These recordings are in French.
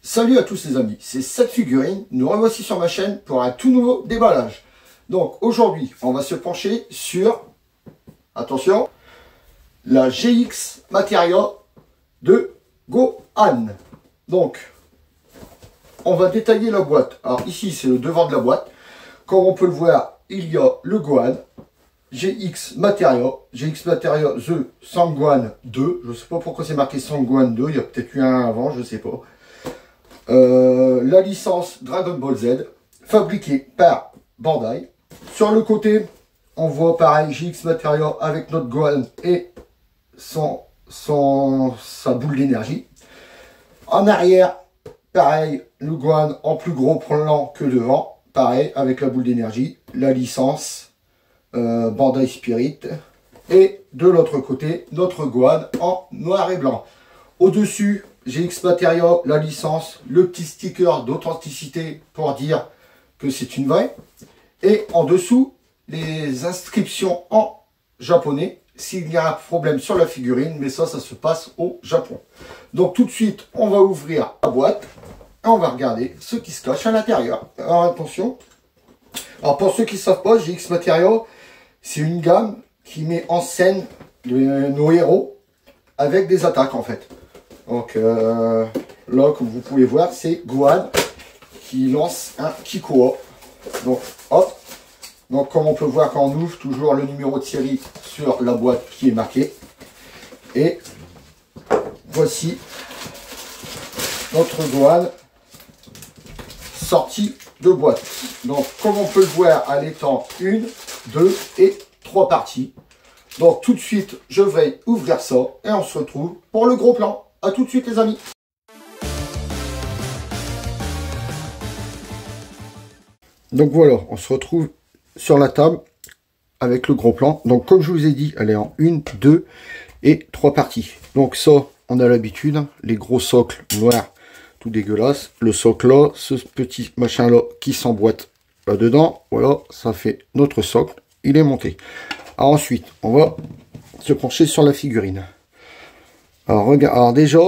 Salut à tous les amis, c'est cette figurine, nous revoici sur ma chaîne pour un tout nouveau déballage. Donc aujourd'hui, on va se pencher sur, attention, la GX Materia de Gohan. Donc, on va détailler la boîte. Alors ici, c'est le devant de la boîte. Comme on peut le voir, il y a le Gohan, GX Materia The Sanggohan 2. Je ne sais pas pourquoi c'est marqué Sanggohan 2, il y a peut-être eu un avant, je ne sais pas. La licence Dragon Ball Z, fabriquée par Bandai. Sur le côté, on voit pareil GX Materia avec notre Gohan et sa boule d'énergie. En arrière, pareil, le Gohan en plus gros plan que devant. Pareil, avec la boule d'énergie, la licence Bandai Spirit. Et de l'autre côté, notre Gohan en noir et blanc. Au-dessus, GX Materia, la licence, le petit sticker d'authenticité pour dire que c'est une vraie. Et en dessous, les inscriptions en japonais, s'il y a un problème sur la figurine, mais ça se passe au Japon. Donc tout de suite, on va ouvrir la boîte et on va regarder ce qui se cache à l'intérieur. Alors attention. Alors pour ceux qui ne savent pas, GX Materia, c'est une gamme qui met en scène nos héros avec des attaques en fait. Donc là, comme vous pouvez voir, c'est Gohan qui lance un Kikoa. Donc hop. Donc comme on peut voir quand on ouvre, toujours le numéro de série sur la boîte qui est marqué. Et voici notre Gohan sorti de boîte. Donc comme on peut le voir, elle est en 1, 2 et 3 parties. Donc tout de suite, je vais ouvrir ça et on se retrouve pour le gros plan. A tout de suite les amis. Donc voilà, on se retrouve sur la table avec le gros plan. Donc comme je vous ai dit, elle est en 1, 2 et 3 parties. Donc ça, on a l'habitude, les gros socles noirs, tout dégueulasse. Le socle là, ce petit machin là qui s'emboîte là-dedans. Voilà, ça fait notre socle, il est monté. Alors ensuite, on va se pencher sur la figurine. Alors, regarde, alors déjà,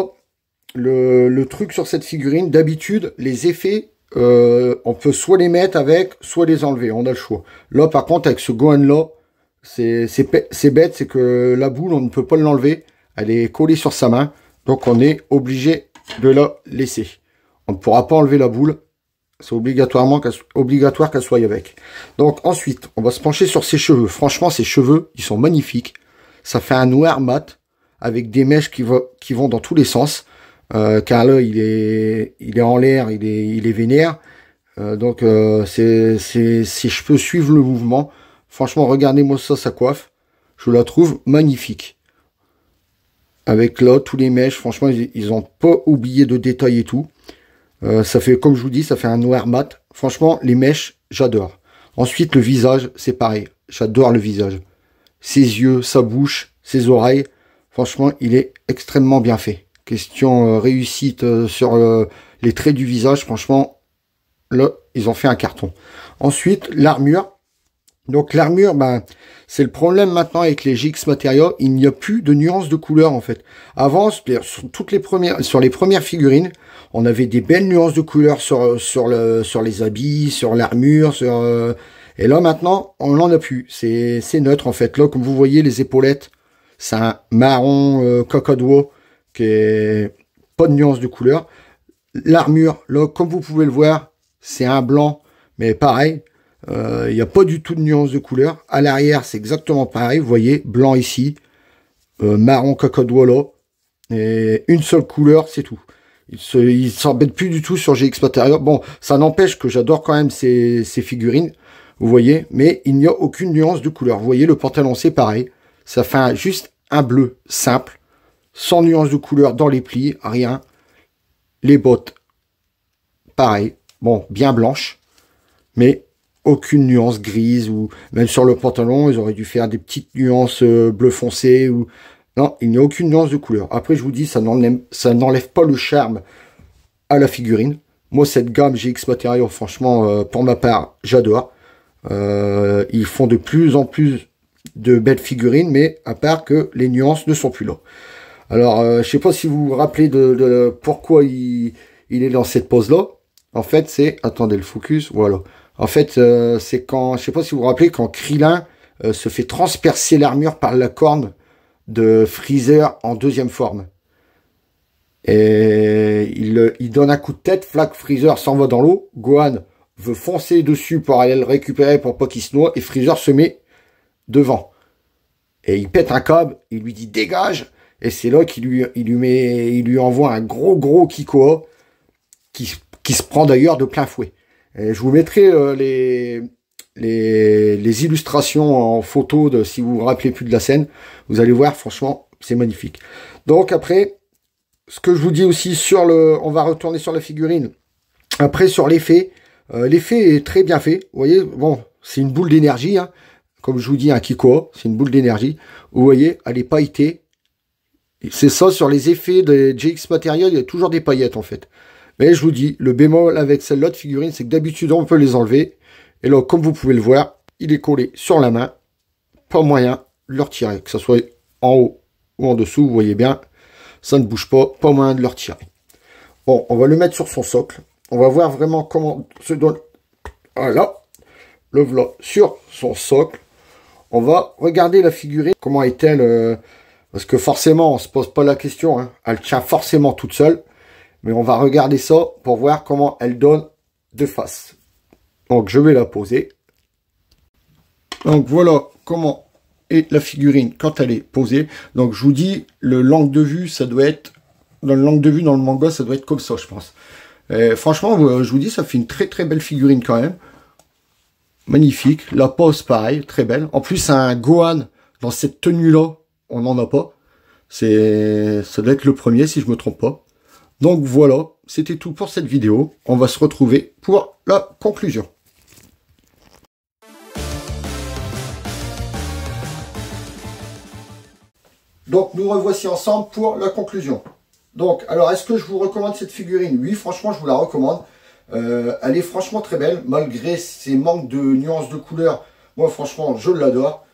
le truc sur cette figurine, d'habitude, les effets, on peut soit les mettre avec, soit les enlever, on a le choix. Là, par contre, avec ce Gohan-là, c'est bête, c'est que la boule, on ne peut pas l'enlever, elle est collée sur sa main, donc on est obligé de la laisser. On ne pourra pas enlever la boule, c'est obligatoire qu'elle soit avec. Donc ensuite, on va se pencher sur ses cheveux. Franchement, ses cheveux, ils sont magnifiques. Ça fait un noir mat, avec des mèches qui vont dans tous les sens. Car là, il est en l'air, il est vénère. Donc, ses cheveux suivent le mouvement. Franchement, regardez-moi ça, sa coiffe. Je la trouve magnifique. Avec là, tous les mèches, franchement, ils ont pas oublié de détailler et tout. Ça fait, comme je vous dis, ça fait un noir mat. Franchement, les mèches, j'adore. Ensuite, le visage, c'est pareil. J'adore le visage. Ses yeux, sa bouche, ses oreilles. Franchement, il est extrêmement bien fait. Question réussite sur les traits du visage. Franchement, là, ils ont fait un carton. Ensuite, l'armure. Donc, l'armure, ben, c'est le problème maintenant avec les GX Materia. Il n'y a plus de nuances de couleur, en fait. Avant, sur les premières figurines, on avait des belles nuances de couleur sur les habits, sur l'armure, et là, maintenant, on n'en a plus. C'est neutre, en fait. Là, comme vous voyez, les épaulettes, c'est un marron cacadois qui est pas de nuance de couleur. L'armure, là, comme vous pouvez le voir, c'est un blanc, mais pareil, il n'y a pas du tout de nuance de couleur. À l'arrière, c'est exactement pareil. Vous voyez, blanc ici, marron cacadois là, et une seule couleur, c'est tout. Il s'embête plus du tout sur GX Materia. Bon, ça n'empêche que j'adore quand même ces figurines, vous voyez, mais il n'y a aucune nuance de couleur. Vous voyez, le pantalon, c'est pareil. Ça fait juste un bleu simple, sans nuance de couleur dans les plis, rien. Les bottes, pareil, bon, bien blanches, mais aucune nuance grise, ou même sur le pantalon, ils auraient dû faire des petites nuances bleu foncé, ou non, il n'y a aucune nuance de couleur. Après, je vous dis, ça n'enlève pas le charme à la figurine. Moi, cette gamme GX Materia, franchement, pour ma part, j'adore. Ils font de plus en plus de belles figurines, mais à part que les nuances ne sont plus là. Alors, je sais pas si vous vous rappelez de pourquoi ils il est dans cette pose-là. En fait, c'est... Attendez, le focus, voilà. En fait, c'est quand... Je sais pas si vous vous rappelez, quand Krillin se fait transpercer l'armure par la corne de Freezer en deuxième forme. Et il donne un coup de tête, flac, Freezer s'en va dans l'eau, Gohan veut foncer dessus pour aller le récupérer pour pas qu'il se noie, et Freezer se met devant. Et il pète un câble, il lui dit dégage, et c'est là qu'il lui envoie un gros Kikoa, qui se prend d'ailleurs de plein fouet. Et je vous mettrai les illustrations en photo si vous vous rappelez plus de la scène. Vous allez voir, franchement, c'est magnifique. Donc après, ce que je vous dis aussi on va retourner sur la figurine. Après, sur l'effet, l'effet est très bien fait. Vous voyez, bon, c'est une boule d'énergie, hein. Comme je vous dis, un Kikoa, c'est une boule d'énergie. Vous voyez, elle est pailletée. C'est ça, sur les effets de GX Material, il y a toujours des paillettes, en fait. Mais je vous dis, le bémol avec celle-là de figurine, c'est que d'habitude, on peut les enlever. Et là, comme vous pouvez le voir, il est collé sur la main. Pas moyen de le retirer. Que ce soit en haut ou en dessous, vous voyez bien, ça ne bouge pas. Pas moyen de le retirer. Bon, on va le mettre sur son socle. On va voir vraiment comment se donne... Voilà. Le voilà sur son socle. On va regarder la figurine. Comment est-elle parce que forcément, on se pose pas la question. Hein. Elle tient forcément toute seule. Mais on va regarder ça pour voir comment elle donne de face. Donc, je vais la poser. Donc, voilà comment est la figurine quand elle est posée. Donc, je vous dis, le l'angle de vue, ça doit être... Dans le l'angle de vue, dans le manga, ça doit être comme ça, je pense. Et franchement, je vous dis, ça fait une très belle figurine quand même. Magnifique. La pose, pareil, très belle. En plus, un Gohan dans cette tenue-là, on n'en a pas. Ça doit être le premier, si je me trompe pas. Donc voilà, c'était tout pour cette vidéo. On va se retrouver pour la conclusion. Donc nous revoici ensemble pour la conclusion. Donc, alors, est-ce que je vous recommande cette figurine? Oui, franchement, je vous la recommande. Elle est franchement très belle, malgré ses manques de nuances de couleurs. Moi, franchement, je l'adore.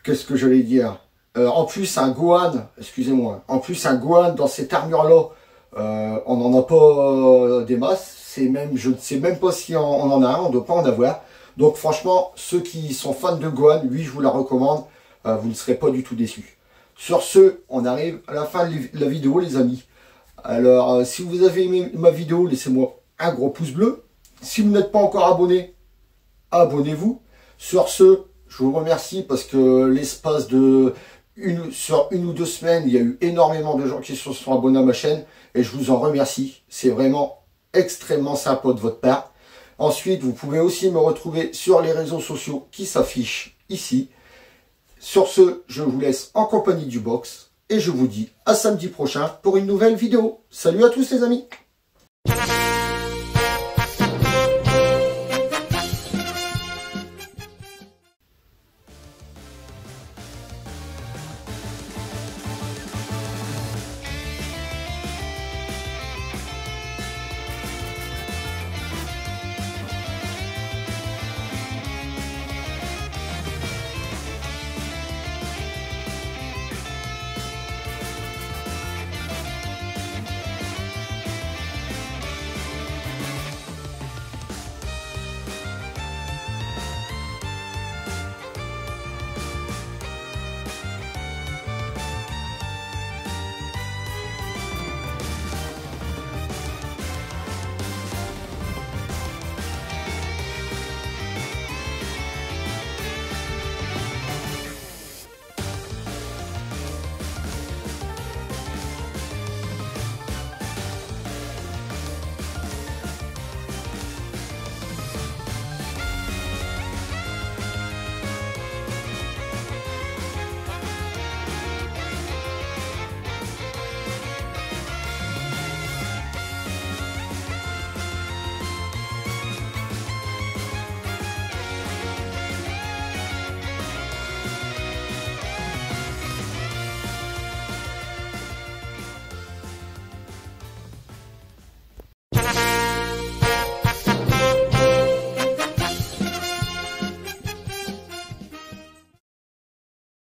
Qu'est-ce que j'allais dire? En plus, un Gohan, excusez-moi, en plus, un Gohan dans cette armure-là, on n'en a pas des masses. Je ne sais même pas si on en a un, on ne doit pas en avoir. Donc, franchement, ceux qui sont fans de Gohan, oui, je vous la recommande. Vous ne serez pas du tout déçus. Sur ce, on arrive à la fin de la vidéo, les amis. Alors, si vous avez aimé ma vidéo, laissez-moi un gros pouce bleu. Si vous n'êtes pas encore abonné, abonnez-vous. Sur ce, je vous remercie parce que l'espace de sur une ou deux semaines, il y a eu énormément de gens qui se sont abonnés à ma chaîne et je vous en remercie. C'est vraiment extrêmement sympa de votre part. Ensuite, vous pouvez aussi me retrouver sur les réseaux sociaux qui s'affichent ici. Sur ce, je vous laisse en compagnie du box et je vous dis à samedi prochain pour une nouvelle vidéo. Salut à tous les amis!